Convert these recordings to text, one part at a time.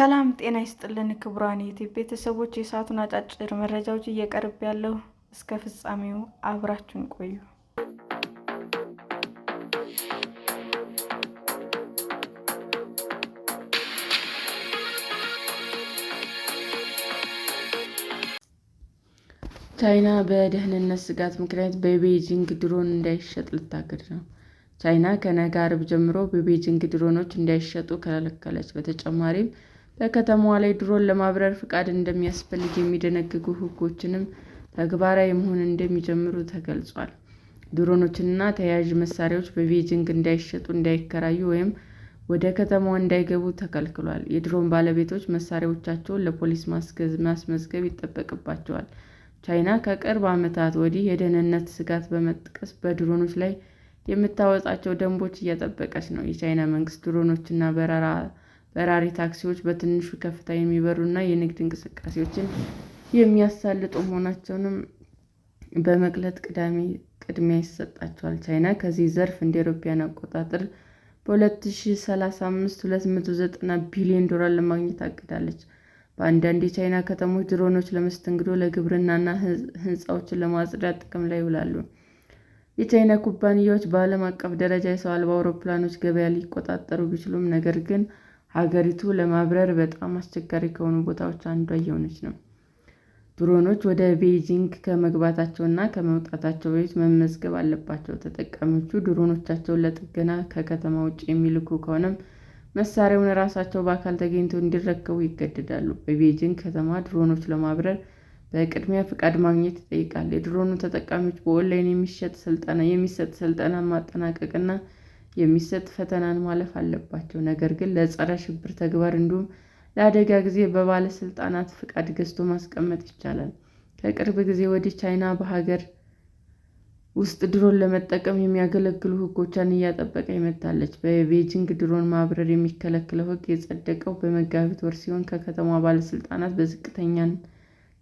ሰላም ጤና ይስጥልን ክቡራን የዩቲዩብ ቤተሰቦች፣ የሰዓቱን አጫጭር መረጃዎች እየቀርብ ያለው እስከ ፍጻሜው አብራችሁን ቆዩ። ቻይና በደህንነት ስጋት ምክንያት በቤጂንግ ድሮን እንዳይሸጥ ልታግድ ነው። ቻይና ከነገ ዓርብ ጀምሮ በቤጂንግ ድሮኖች እንዳይሸጡ ከለከለች። በተጨማሪም በከተማዋ ላይ ድሮን ለማብረር ፍቃድ እንደሚያስፈልግ የሚደነግጉ ሕጎችም ተግባራዊ መሆን እንደሚጀምሩ ተገልጿል። ድሮኖችና ተያያዥ መሳሪያዎች በቤጂንግ እንዳይሸጡ፣ እንዳይከራዩ ወይም ወደ ከተማዋ እንዳይገቡ ተከልክሏል። የድሮን ባለቤቶች መሳሪያዎቻቸውን ለፖሊስ ማስመዝገብ ይጠበቅባቸዋል። ቻይና ከቅርብ ዓመታት ወዲህ የደህንነት ስጋት በመጥቀስ በድሮኖች ላይ የምታወጣቸውን ደንቦች እያጠበቀች ነው። የቻይና መንግስት ድሮኖችና በራሪ ታክሲዎች በትንሹ ከፍታ የሚበሩና የንግድ እንቅስቃሴዎችን የሚያሳልጡ መሆናቸውን በመግለጽ ቅድሚያ ይሰጣቸዋል። ቻይና ከዚህ ዘርፍ እንደ አውሮፓውያን አቆጣጠር በ2035 $290 ቢሊዮን ለማግኘት አቅዳለች። በአንዳንድ የቻይና ከተሞች ድሮኖች ለመስተንግዶ፣ ለግብርናና ሕንፃዎችን ለማጽዳት ጥቅም ላይ ይውላሉ። የቻይና ኩባንያዎች በዓለም አቀፍ ደረጃ የሰው አልባ አውሮፕላኖች ገበያ ሊቆጣጠሩ ቢችሉም፣ ነገር ግን ሀገሪቱ ለማብረር በጣም አስቸጋሪ ከሆኑ ቦታዎች አንዷ እየሆነች ነው። ድሮኖች ወደ ቤጂንግ ከመግባታቸውና ከመውጣታቸው በፊት መመዝገብ አለባቸው። ተጠቃሚዎቹ ድሮኖቻቸውን ለጥገና ከከተማ ውጭ የሚልኩ ከሆነም መሳሪያውን ራሳቸው በአካል ተገኝተው እንዲረከቡ ይገደዳሉ። በቤጂንግ ከተማ ድሮኖች ለማብረር በቅድሚያ ፍቃድ ማግኘት ይጠይቃል። የድሮኑ ተጠቃሚዎች በኦንላይን የሚሰጥ ስልጠና ማጠናቀቅና የሚሰጥ ፈተናን ማለፍ አለባቸው። ነገር ግን ለጸረ ሽብር ተግባር እንዲሁም ለአደጋ ጊዜ በባለስልጣናት ፍቃድ ገዝቶ ማስቀመጥ ይቻላል። ከቅርብ ጊዜ ወዲህ ቻይና በሀገር ውስጥ ድሮን ለመጠቀም የሚያገለግሉ ሕጎቿን እያጠበቀች መጥታለች። በቤጂንግ ድሮን ማብረር የሚከለክለው ሕግ የጸደቀው በመጋቢት ወር ሲሆን፣ ከከተማዋ ባለስልጣናት በዝቅተኛ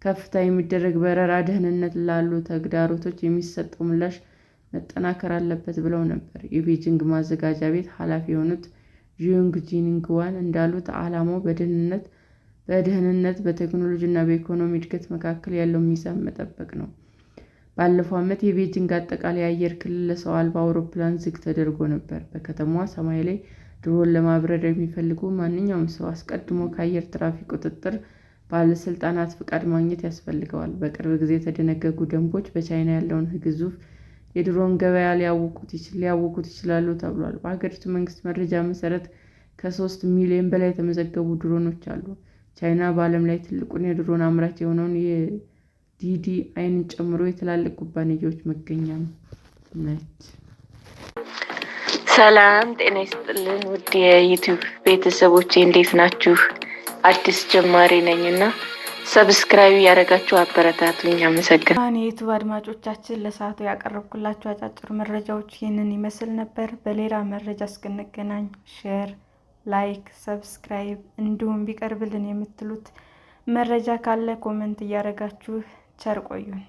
ከፍታ የሚደረግ በረራ ደህንነት ላሉ ተግዳሮቶች የሚሰጠው ምላሽ መጠናከር አለበት ብለው ነበር። የቤጂንግ ማዘጋጃ ቤት ኃላፊ የሆኑት ዢዩንግ ጂንግዋን እንዳሉት ዓላማው በደህንነት፣ በቴክኖሎጂ እና በኢኮኖሚ እድገት መካከል ያለውን ሚዛን መጠበቅ ነው። ባለፈው ዓመት የቤጂንግ አጠቃላይ የአየር ክልል ለሰው አልባ አውሮፕላን ዝግ ተደርጎ ነበር። በከተማዋ ሰማይ ላይ ድሮን ለማብረር የሚፈልግ ማንኛውም ሰው አስቀድሞ ከአየር ትራፊክ ቁጥጥር ባለስልጣናት ፍቃድ ማግኘት ያስፈልገዋል። በቅርብ ጊዜ የተደነገጉ ደንቦች በቻይና ያለውን ግዙፍ የድሮን ገበያ ሊያውኩት ይችላሉ ተብሏል። በሀገሪቱ መንግስት መረጃ መሰረት ከ3 ሚሊዮን በላይ የተመዘገቡ ድሮኖች አሉ። ቻይና በዓለም ላይ ትልቁን የድሮን አምራች የሆነውን DJIን ጨምሮ የትላልቅ ኩባንያዎች መገኛ ነች። ሰላም ጤና ይስጥልን ውድ የዩቲዩብ ቤተሰቦቼ፣ እንዴት ናችሁ? አዲስ ጀማሪ ነኝና ሰብስክራይብ ያደረጋችሁ አበረታቱኝ። አመሰግናለሁ። የዩቲዩብ አድማጮቻችን ለሰዓቱ ያቀረብኩላችሁ አጫጭር መረጃዎች ይህንን ይመስል ነበር። በሌላ መረጃ እስክንገናኝ ሼር፣ ላይክ፣ ሰብስክራይብ እንዲሁም ቢቀርብልን የምትሉት መረጃ ካለ ኮመንት እያደረጋችሁ ቸር ቆዩን።